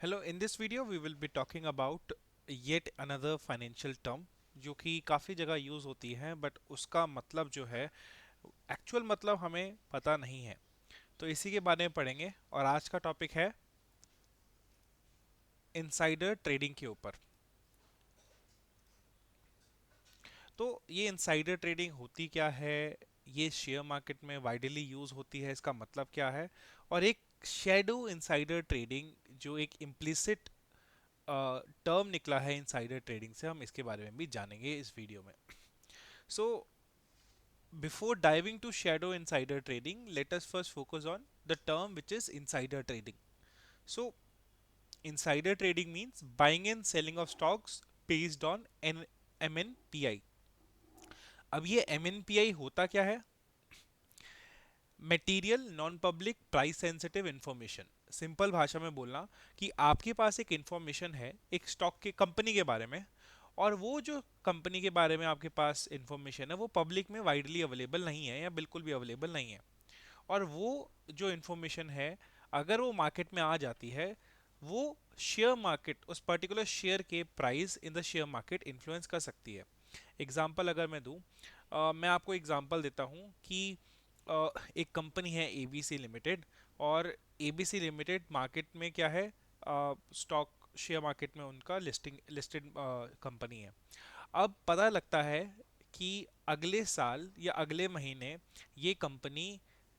Hello, in this video we will be talking about yet another financial term जो कि काफ़ी जगह use होती है बट उसका मतलब जो है एक्चुअल मतलब हमें पता नहीं है। तो इसी के बारे में पढ़ेंगे और आज का टॉपिक है इनसाइडर ट्रेडिंग के ऊपर। तो ये इनसाइडर ट्रेडिंग होती क्या है, ये शेयर मार्केट में वाइडली यूज़ होती है, इसका मतलब क्या है, और एक शेडो इनसाइडर ट्रेडिंग जो एक इम्प्लिसिट टर्म निकला है इनसाइडर ट्रेडिंग से, हम इसके बारे में भी जानेंगे इस वीडियो में। सो before diving to shadow insider trading, let us first focus on the term which is insider trading. So, insider trading means buying and selling of stocks based on MNPI. अब ये MNPI होता क्या है? Material non public price sensitive information. Simple भाषा में बोलना कि आपके पास एक इंफॉर्मेशन है एक स्टॉक के कंपनी के बारे में, और वो जो कंपनी के बारे में आपके पास इंफॉर्मेशन है वो पब्लिक में वाइडली अवेलेबल नहीं है या बिल्कुल भी अवेलेबल नहीं है। और वो जो इन्फॉर्मेशन है अगर वो मार्केट में आ जाती है, वो शेयर मार्केट उस पर्टिकुलर शेयर के price in the share market influence कर सकती है। एग्जाम्पल अगर मैं दूं, मैं आपको एग्जाम्पल देता हूं कि एक कंपनी है एबीसी लिमिटेड, और एबीसी लिमिटेड मार्केट में क्या है, स्टॉक शेयर मार्केट में उनका लिस्टेड कंपनी है। अब पता लगता है कि अगले साल या अगले महीने ये कंपनी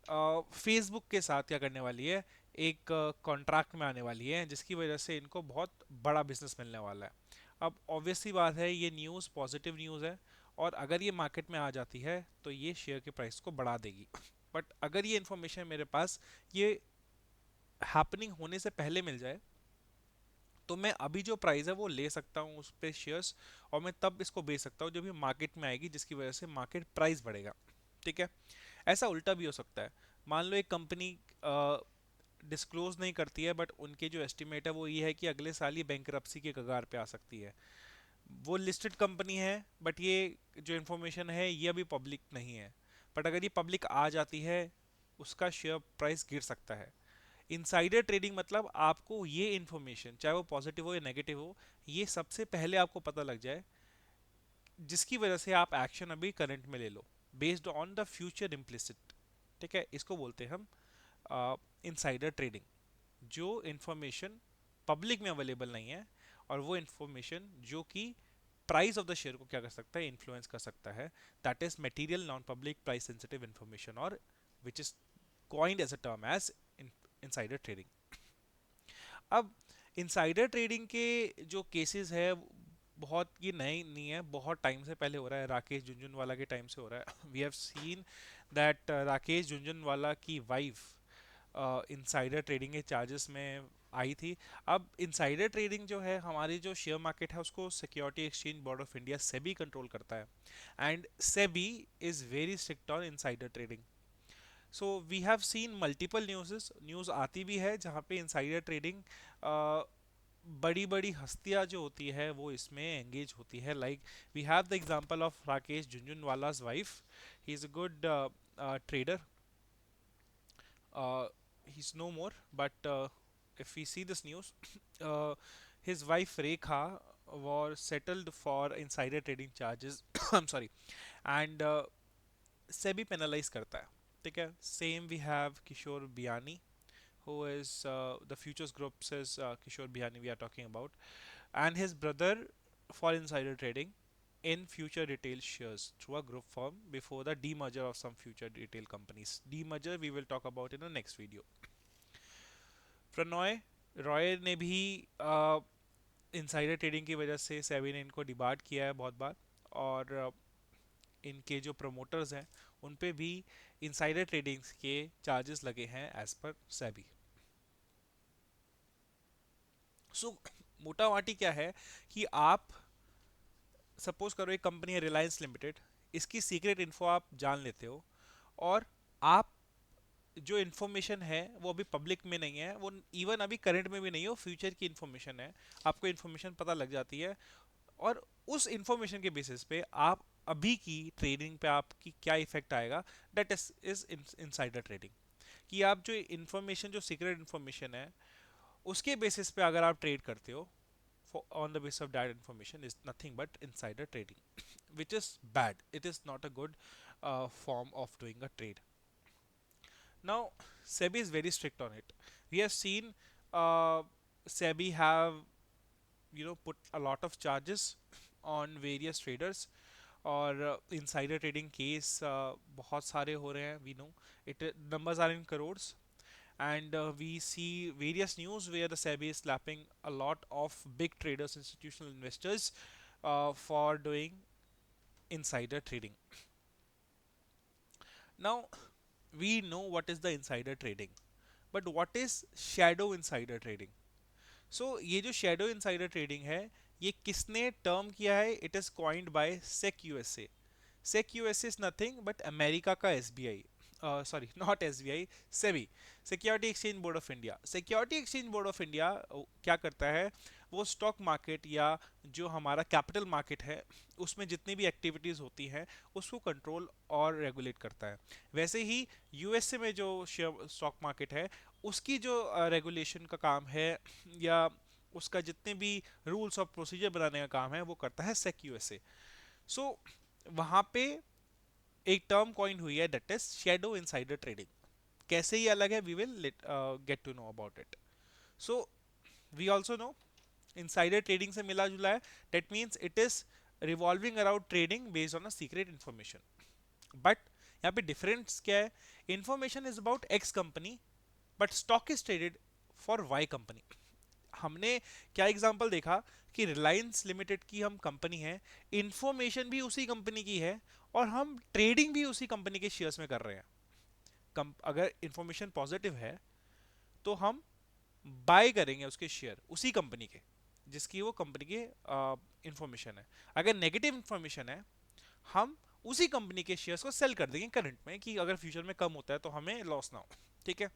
फेसबुक के साथ क्या करने वाली है, एक कॉन्ट्रैक्ट में आने वाली है जिसकी वजह से इनको बहुत बड़ा बिजनेस मिलने वाला है। अब ऑब्वियस सी बात है ये न्यूज़ पॉजिटिव न्यूज़ है, और अगर ये मार्केट में आ जाती है तो ये शेयर के प्राइस को बढ़ा देगी। बट अगर ये इन्फॉर्मेशन मेरे पास ये हैपनिंग होने से पहले मिल जाए, तो मैं अभी जो प्राइस है वो ले सकता हूँ उस पे शेयर्स, और मैं तब इसको बेच सकता हूँ जब ये मार्केट में आएगी, जिसकी वजह से मार्केट प्राइस बढ़ेगा। ठीक है। ऐसा उल्टा भी हो सकता है। मान लो एक कंपनी डिस्क्लोज नहीं करती है बट उनके जो एस्टिमेट है वो ये है कि अगले साल ये बैंकरप्सी के कगार पे आ सकती है। वो लिस्टेड कंपनी है बट ये जो इन्फॉर्मेशन है ये अभी पब्लिक नहीं है। बट अगर ये पब्लिक आ जाती है, उसका शेयर प्राइस गिर सकता है। इनसाइडर ट्रेडिंग मतलब आपको ये इन्फॉर्मेशन, चाहे वो पॉजिटिव हो या नेगेटिव हो, ये सबसे पहले आपको पता लग जाए, जिसकी वजह से आप एक्शन अभी करंट में ले लो based on the future implicit. ठीक है, इसको बोलते हैं हम इनसाइडर ट्रेडिंग। जो इन्फॉर्मेशन पब्लिक में अवेलेबल नहीं है, और वो इन्फॉर्मेशन जो कि प्राइस ऑफ द शेयर को क्या कर सकता है, इन्फ्लुएंस कर सकता है, that is material non public price sensitive information, और which is coined as a term as insider trading. अब इनसाइडर ट्रेडिंग के जो केसेस है बहुत ये नए नहीं है, बहुत टाइम से पहले हो रहा है, राकेश झुनझुनवाला के टाइम से हो रहा है। We have seen that Rakesh Jhunjhunwala की वाइफ इनसाइडर ट्रेडिंग के चार्जेस में आई थी। अब इनसाइडर ट्रेडिंग जो है, हमारी जो शेयर मार्केट है उसको security exchange board of India SEBI control करता है, and SEBI is very strict on insider trading. So we have seen multiple news आती भी है जहाँ पे इंसाइडर ट्रेडिंग बड़ी बड़ी हस्तियाँ जो होती है वो इसमें एंगेज होती है। Like we have the example of Rakesh Jhunjhunwala's wife. He is a good trader, he's no more, but if we see this news, uh, his wife Rekha was settled for insider trading charges. I'm sorry, and SEBI penalize करता है। ठीक है, same we have Kishore Biyani, who is the futures group says Kishore Bihani we are talking about, and his brother for insider trading in future retail shares through a group firm before the demerger of some future retail companies. Demerger we will talk about in the next video. Prannoy Roy ने भी insider trading की वजह से सेबी ने इनको debarred किया है बहुत बार, और इनके जो प्रमोटर्स हैं उन पे भी इनसाइडर ट्रेडिंग के चार्जेस लगे हैं एज पर सेबी। सो मोटा माटी क्या है कि आप सपोज करो एक कंपनी है रिलायंस लिमिटेड, इसकी सीक्रेट इन्फो आप जान लेते हो, और आप जो इन्फॉर्मेशन है वो अभी पब्लिक में नहीं है, वो इवन अभी करंट में भी नहीं है, वो फ्यूचर की इन्फॉर्मेशन है, आपको इन्फॉर्मेशन पता लग जाती है, और उस इंफॉर्मेशन के बेसिस पे आप अभी की ट्रेडिंग पे आपकी क्या इफेक्ट आएगा, दैट इज इनसाइडर ट्रेडिंग। कि आप जो इन्फॉर्मेशन जो सीक्रेट इन्फॉर्मेशन है उसके बेसिस पे अगर आप ट्रेड करते हो on the basis of that information is nothing but insider trading, which is bad. It is not a good form of doing a trade. Now, SEBI is very strict on it. We have seen uh, SEBI have put a lot of charges on various traders, और insider trading case बहुत सारे हो रहे हैं. We know it, numbers are in crores, and we see various news where the SEBI is slapping a lot of big traders, institutional investors, for doing insider trading. Now, we know what is the insider trading, but what is shadow insider trading? So ये जो shadow insider trading है, ये किसने term किया है? It is coined by SEC USA. SEC USA is nothing but America का SBI. Sorry, not SBI, SEBI, security exchange board of India. Security exchange board of India क्या करता है? वो स्टॉक मार्केट या जो हमारा कैपिटल मार्केट है उसमें जितनी भी एक्टिविटीज़ होती हैं उसको कंट्रोल और रेगुलेट करता है. वैसे ही यूएसए में जो स्टॉक मार्केट है उसकी जो रेगुलेशन का काम है या उसका जितने भी रूल्स और प्रोसीजर बनाने का काम है वो करता है सेक यूएसए. सो वहाँ पे एक टर्म कॉइन हुई है, that is shadow insider trading. कैसे ये अलग है, we will get to know about it. So we also know insider trading से मिला जुला है. That means it is revolving around trading based on a secret information. But यहाँ पे डिफरेंस क्या है? Information is about X company but stock is traded for Y company. हमने क्या एग्जांपल देखा कि रिलायंस लिमिटेड की हम कंपनी है, इंफॉर्मेशन भी उसी कंपनी की है और हम ट्रेडिंग भी उसी कंपनी के शेयर्स में कर रहे हैं. अगर इंफॉर्मेशन पॉजिटिव है तो हम बाय करेंगे उसके शेयर उसी कंपनी के जिसकी वो कंपनी की इंफॉर्मेशन है. अगर नेगेटिव इंफॉर्मेशन है हम उसी कंपनी के शेयर्स को सेल कर देंगे करंट में, कि अगर फ्यूचर में कम होता है तो हमें लॉस ना हो. ठीक है.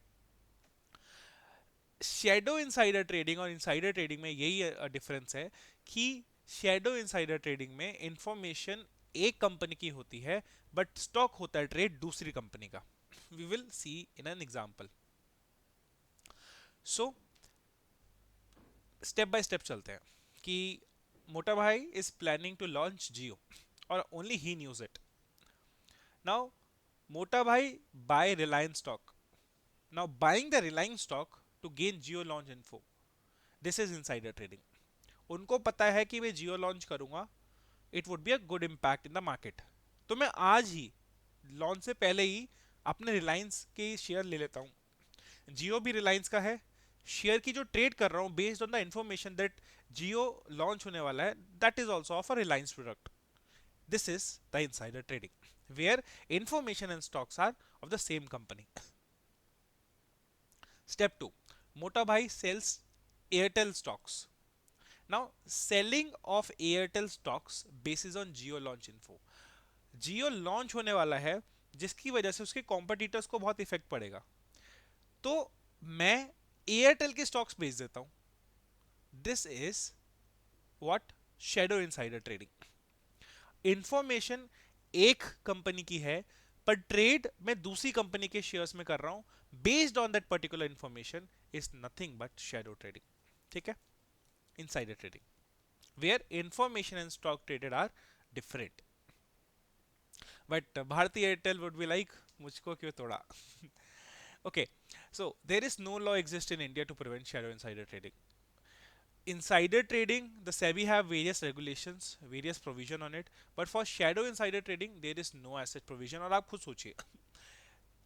शेडो इनसाइडर ट्रेडिंग और इनसाइडर ट्रेडिंग में यही डिफरेंस है कि शेडो इनसाइडर ट्रेडिंग में इंफॉर्मेशन एक कंपनी की होती है बट स्टॉक होता है ट्रेड दूसरी कंपनी का. We will see in an example. So step by step चलते हैं कि मोटा भाई is planning to launch Jio और ओनली ही न्यूज इट. नाउ मोटा भाई buy Reliance stock. Now buying the Reliance stock to gain Jio launch info, this is insider trading. उनको पता है कि मैं जियो लॉन्च करूंगा, it would be a good impact in the market, तो मैं आज ही लॉन्च से पहले ही अपने रिलायंस के शेयर ले लेता हूँ. जियो भी रिलायंस का है. शेयर की जो ट्रेड कर रहा हूँ based on the information that Jio launch होने वाला है, that is also of a Reliance product. This is the insider trading where information and stocks are of the same company. Step 2, मोटा भाई sells Airtel stocks. Now, selling of Airtel stocks basis on Jio launch info. Jio launch होने वाला है जिसकी वजह से उसके competitors को बहुत इफेक्ट पड़ेगा, तो मैं एयरटेल के स्टॉक्स बेच देता हूं. This is what shadow insider trading. Information एक कंपनी की है पर ट्रेड मैं दूसरी कंपनी के शेयर्स में कर रहा हूं based on that particular information, is nothing but shadow trading. ठीक है. Insider trading where information and stock traded are different. But Bharti Airtel would be like, मुझको क्यों तोड़ा? Okay, so there is no law exist in India to prevent shadow insider trading. Insider trading, the SEBI have various regulations, various provision on it, but for shadow insider trading there is no asset provision. और आप खुद सोचिए,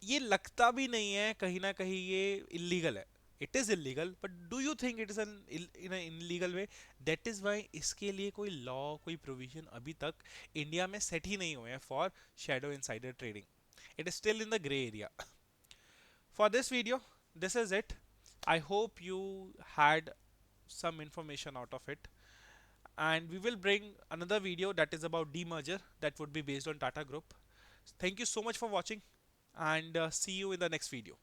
ये लगता भी नहीं है कहीं ना कहीं ये इलीगल है. It is illegal but do you think it is an in illegal way? That is why इसके लिए कोई लॉ, कोई प्रोविजन अभी तक इंडिया में सेट ही नहीं हुए हैं for shadow insider trading. It is still in the grey area. For this video, this is it. I hope you had some information out of it, and we will bring another video that is about demerger that would be based on Tata Group. Thank you so much for watching, and see you in the next video.